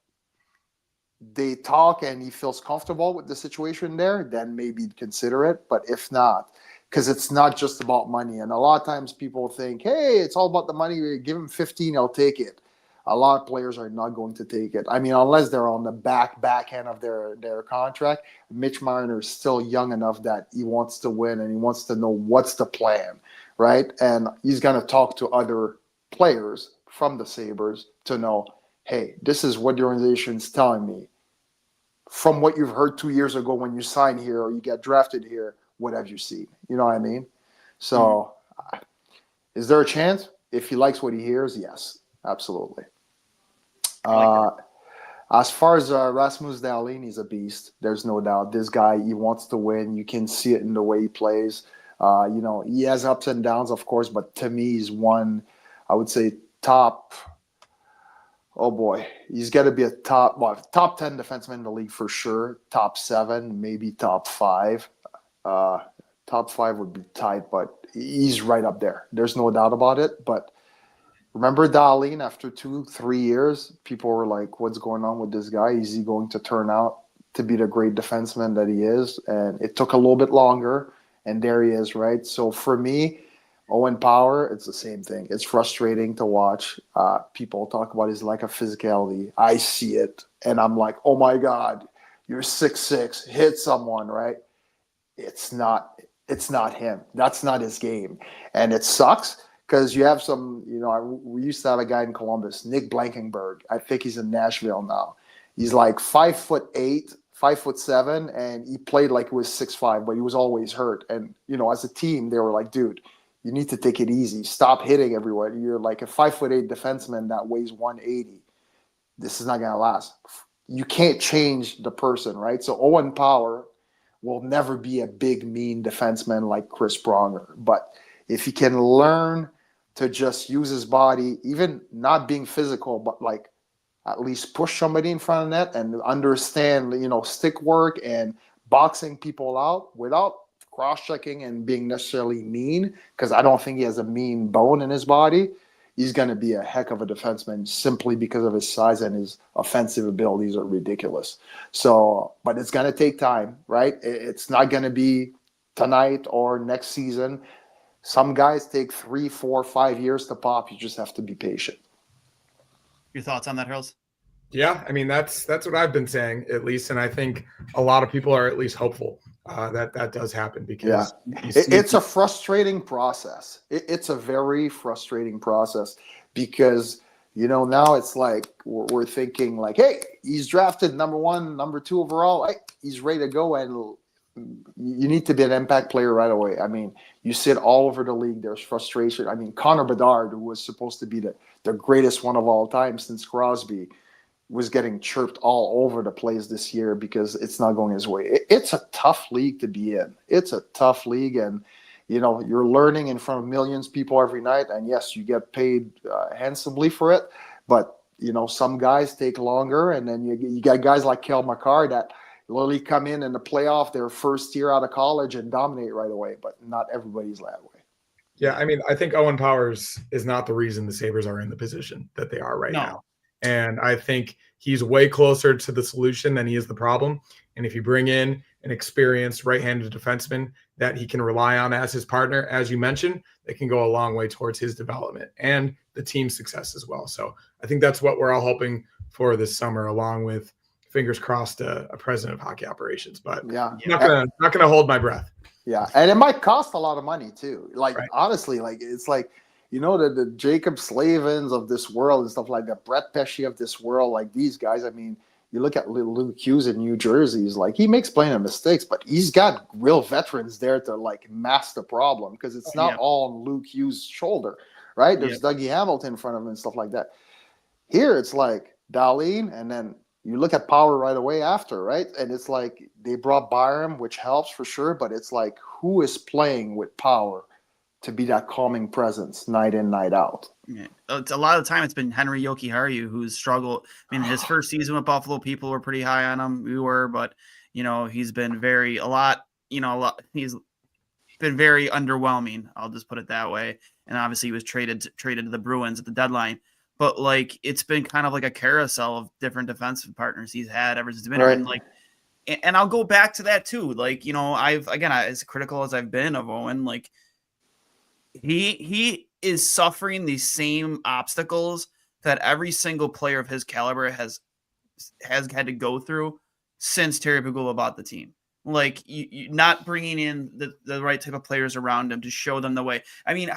Speaker 2: they talk and he feels comfortable with the situation there, then maybe consider it. But if not, because it's not just about money. And a lot of times people think, hey, it's all about the money. Give him 15, I'll take it. A lot of players are not going to take it. Unless they're on the back end of their contract. Mitch Marner is still young enough that he wants to win and he wants to know what's the plan, right? And he's going to talk to other players from the Sabres to know, hey, this is what the organization's telling me. From what you've heard 2 years ago when you signed here or you get drafted here, what have you seen? You know what I mean? So is there a chance? If he likes what he hears, yes, absolutely. As far as Rasmus Dahlin, he's a beast. There's no doubt. This guy, he wants to win. You can see it in the way he plays. He has ups and downs, of course, but to me, he's one, I would say, top. Oh boy, he's got to be a top 10 defenseman in the league for sure. Top 7, maybe top 5. Top 5 would be tight, but he's right up there. There's no doubt about it. But remember Dahlin, after 2-3 years, people were like, what's going on with this guy? Is he going to turn out to be the great defenseman that he is? And it took a little bit longer, and there he is, right? So for me, Owen Power, it's the same thing. It's frustrating to watch. People talk about his lack of physicality. I see it, and I'm like, oh my God, you're 6'6", hit someone, right? It's not him. That's not his game. And it sucks because you have some, we used to have a guy in Columbus, Nick Blankenberg. I think he's in Nashville now. He's like 5'8", 5'7", and he played like he was 6'5", but he was always hurt. And, as a team, they were like, dude, you need to take it easy. Stop hitting everywhere. You're like a 5'8" defenseman that weighs 180. This is not going to last. You can't change the person, right? So Owen Power will never be a big, mean defenseman like Chris Pronger. But if he can learn to just use his body, even not being physical, but like at least push somebody in front of net and understand, stick work and boxing people out without cross-checking and being necessarily mean, because I don't think he has a mean bone in his body, he's going to be a heck of a defenseman simply because of his size, and his offensive abilities are ridiculous. So, but it's going to take time, right? It's not going to be tonight or next season. Some guys take 3, 4, 5 years to pop. You just have to be patient.
Speaker 1: Your thoughts on that, Hurls?
Speaker 3: Yeah, I mean, that's what I've been saying, at least, and I think a lot of people are at least hopeful that does happen, because
Speaker 2: it's a frustrating process. It's a very frustrating process, because now it's like we're thinking like, hey, he's drafted number 1, number 2 overall. Hey, he's ready to go, and you need to be an impact player right away. I mean, you sit all over the league. There's frustration. I mean, Connor Bedard, who was supposed to be the greatest one of all time since Crosby, was getting chirped all over the place this year because it's not going his way. It's a tough league to be in. It's a tough league, and you're learning in front of millions of people every night, and yes, you get paid handsomely for it, but some guys take longer, and then you got guys like Cale Makar that literally come in the playoff their first year out of college and dominate right away, but not everybody's that way.
Speaker 3: Yeah, I mean, I think Owen Powers is not the reason the Sabres are in the position that they are right now. And I think he's way closer to the solution than he is the problem. And if you bring in an experienced right-handed defenseman that he can rely on as his partner, as you mentioned, it can go a long way towards his development and the team's success as well. So I think that's what we're all hoping for this summer, along with, fingers crossed, a president of hockey operations. But I'm not gonna hold my breath.
Speaker 2: Yeah, and it might cost a lot of money too. Like,
Speaker 3: right.
Speaker 2: Honestly, like it's like, the Jacob Slavins of this world and stuff like that, Brett Pesce of this world, like these guys. I mean, you look at Luke Hughes in New Jersey, he's like, he makes plenty of mistakes, but he's got real veterans there to like mask the problem, because it's not all on Luke Hughes' shoulder, right? There's Dougie Hamilton in front of him and stuff like that. Here, it's like Darlene, and then you look at Power right away after, right? And it's like they brought Byram, which helps for sure, but it's like, who is playing with Power to be that calming presence night in, night out?
Speaker 1: Yeah. It's a lot of the time it's been Henry Jokiharju who's struggled. I mean, his first season with Buffalo, people were pretty high on him. We were, but he's been he's been very underwhelming. I'll just put it that way. And obviously he was traded to the Bruins at the deadline. But like, it's been kind of like a carousel of different defensive partners he's had ever since he's been here.
Speaker 2: Right.
Speaker 1: And I'll go back to that too. Like, as critical as I've been of Owen, like, he is suffering the same obstacles that every single player of his caliber has had to go through since Terry Pegula bought the team. Like, you not bringing in the right type of players around him to show them the way. I mean,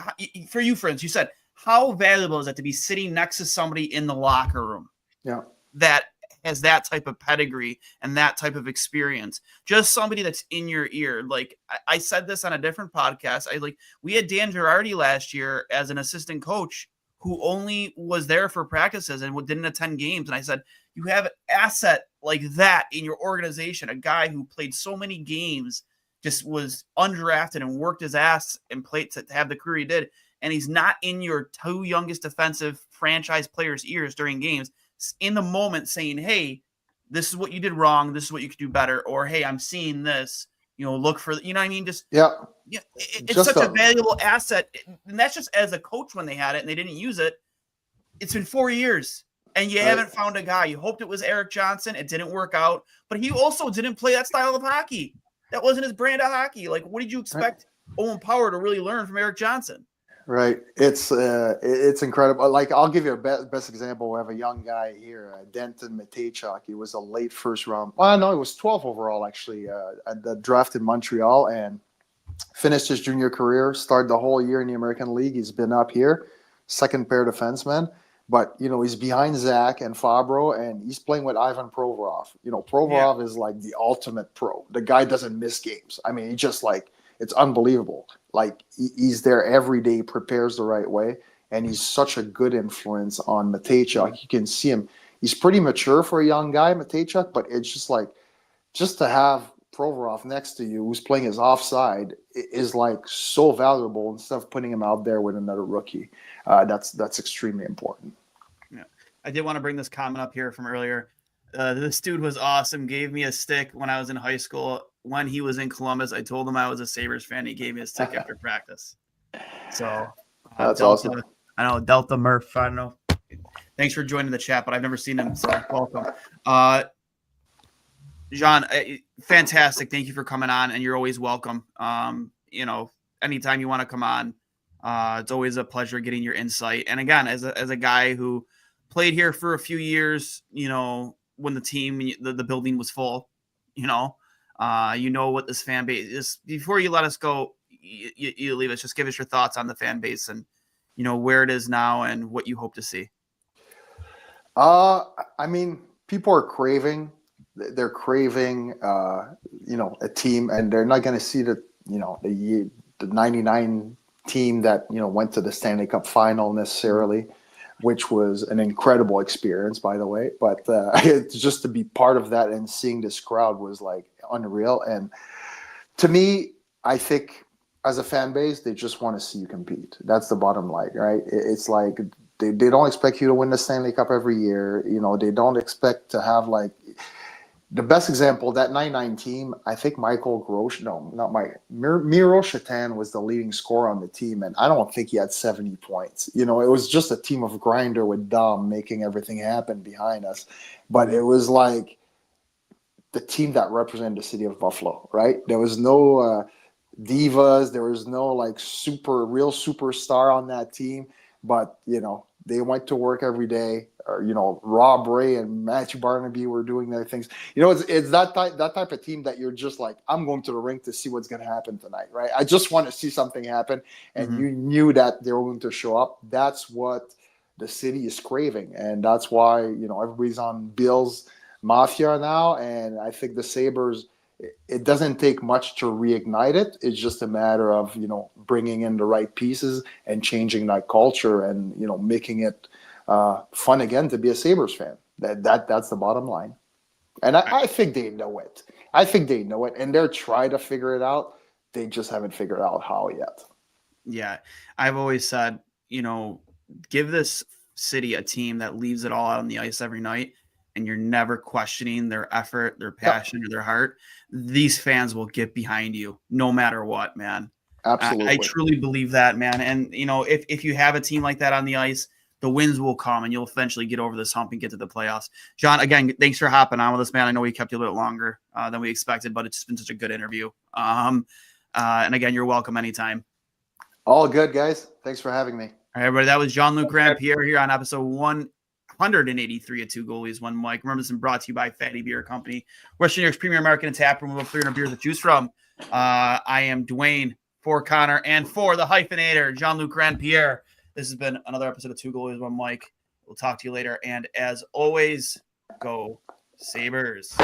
Speaker 1: for you, friends, you said, how valuable is it to be sitting next to somebody in the locker room that has that type of pedigree and that type of experience? Just somebody that's in your ear. Like, I said this on a different podcast. We had Dan Girardi last year as an assistant coach who only was there for practices and didn't attend games. And I said, you have an asset like that in your organization, a guy who played so many games, just was undrafted and worked his ass and played to have the career he did. And he's not in your 2 youngest defensive franchise players' ears during games in the moment saying, hey, this is what you did wrong. This is what you could do better. Or, hey, I'm seeing this, look for, what I mean? It's such a valuable asset. And that's just as a coach when they had it and they didn't use it. It's been 4 years and you haven't found a guy. You hoped it was Eric Johnson. It didn't work out, but he also didn't play that style of hockey. That wasn't his brand of hockey. Like, what did you expect Owen Power to really learn from Eric Johnson?
Speaker 2: Right. It's incredible. Like, I'll give you a best example. We have a young guy here, Denton Matejchuk. He was a late first round. Well, no, he was 12 overall, actually, at the draft in Montreal, and finished his junior career, started the whole year in the American League. He's been up here, second pair defenseman. but he's behind Zach and Fabro, and he's playing with Ivan Provorov. Provorov is like the ultimate pro. The guy doesn't miss games. I mean, he just it's unbelievable. Like he's there every day, prepares the right way, and he's such a good influence on Matejchuk. You can see him. He's pretty mature for a young guy, Matejchuk, but it's just to have Provorov next to you who's playing his offside is so valuable instead of putting him out there with another rookie. That's extremely important.
Speaker 1: Yeah, I did want to bring this comment up here from earlier. This dude was awesome. Gave me a stick when I was in high school. When he was in Columbus, I told him I was a Sabres fan. He gave me a stick after practice. So
Speaker 2: that's
Speaker 1: Delta,
Speaker 2: awesome.
Speaker 1: I know Delta Murph. I don't know. Thanks for joining the chat, but I've never seen him, so welcome. Jean, fantastic. Thank you for coming on, and you're always welcome. Anytime you want to come on, it's always a pleasure getting your insight. And again, as a guy who played here for a few years, when the team, the building was full, what this fan base is. Before you let us go, you leave us. Just give us your thoughts on the fan base and where it is now and what you hope to see.
Speaker 2: I mean, people are craving. They're craving, a team, and they're not going to see the 99 team that went to the Stanley Cup final necessarily, which was an incredible experience, by the way. But just to be part of that and seeing this crowd was unreal. And to me, I think as a fan base, they just want to see you compete. That's the bottom line, right? It's like they don't expect you to win the Stanley Cup every year. They don't expect to have the best example, that 99 team, I think Miro Shatan was the leading scorer on the team, and I don't think he had 70 points. It was just a team of grinder with Dom making everything happen behind us. But it was the team that represented the city of Buffalo, right? There was no divas. There was no real superstar on that team. But, they went to work every day. Rob Ray and Matthew Barnaby were doing their things. It's that type of team that you're just I'm going to the rink to see what's going to happen tonight, right? I just want to see something happen. And you knew that they were going to show up. That's what the city is craving. And that's why, everybody's on Bill's Mafia now. And I think the Sabres, it doesn't take much to reignite it. It's just a matter of, bringing in the right pieces and changing that culture and, making it fun again to be a Sabres fan. That's the bottom line. And I think they know it. And they're trying to figure it out. They just haven't figured out how yet.
Speaker 1: Yeah. I've always said, give this city a team that leaves it all out on the ice every night, and you're never questioning their effort, their passion, or their heart. These fans will get behind you no matter what, man.
Speaker 2: Absolutely.
Speaker 1: I truly believe that, man. And, if you have a team like that on the ice, the wins will come and you'll eventually get over this hump and get to the playoffs. John, again, thanks for hopping on with us, man. I know we kept you a little bit longer than we expected, but it's been such a good interview. And again, you're welcome anytime.
Speaker 2: All good, guys. Thanks for having me.
Speaker 1: All right, everybody. That was Jean-Luc Pierre here on episode 183 of Two Goalies, One Mic. Remember, this is brought to you by Fatty Beer Company, Western New York's premier market and tap room with 300 beers to choose from. I am Duane, for Connor, and for the hyphenator, Jean-Luc Pierre. This has been another episode of Two Goalies, One Mic. We'll talk to you later. And as always, go Sabres.